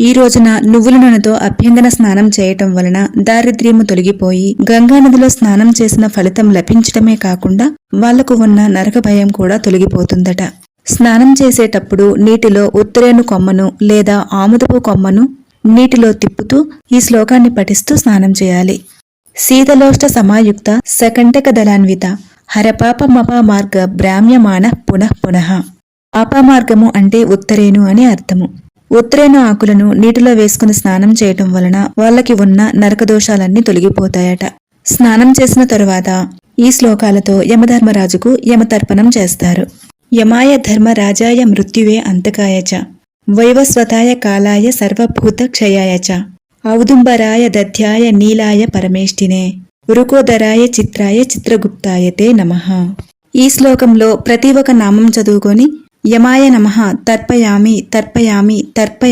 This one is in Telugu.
ఈ రోజున నువ్వుల నూనెతో అభ్యంగన స్నానం చేయటం వలన దారిద్ర్యము తొలగిపోయి గంగానదిలో స్నానం చేసిన ఫలితం లభించటమే కాకుండా వాళ్లకు ఉన్న నరక భయం కూడా తొలగిపోతుందట. స్నానం చేసేటప్పుడు నీటిలో ఉత్తరేణు కొమ్మను లేదా ఆముదపు కొమ్మను నీటిలో తిప్పుతూ ఈ శ్లోకాన్ని పఠిస్తూ స్నానం చేయాలి. శీతలోష్ట సమాయుక్త సకంటక దళాన్విత హరపాపమపామార్గ భ్రామ్యమాణ పునః పునః. పాపమార్గము అంటే ఉత్తరేణు అని అర్థము. ఉత్తరేణు ఆకులను నీటిలో వేసుకుని స్నానం చేయటం వలన వాళ్ళకి ఉన్న నరకదోషాలన్నీ తొలగిపోతాయట. స్నానం చేసిన తరువాత ఈ శ్లోకాలతో యమధర్మరాజుకు యమతర్పణం చేస్తారు. యమాయ ధర్మరాజాయ మృత్యువే అంతకాయ చ వైవస్వతాయ కాలాయ సర్వభూత క్షయాయ చ ఔదుంబరాయ దధ్యాయ నీలాయ పరమేష్టినే వృకోదరాయ చిత్రాయ చిత్రగుప్తాయ తే నమః. ఈ శ్లోకంలో ప్రతి ఒక్క నామం చదువుకొని యమాయ నమః తర్పయామి తర్పయామి తర్పయామి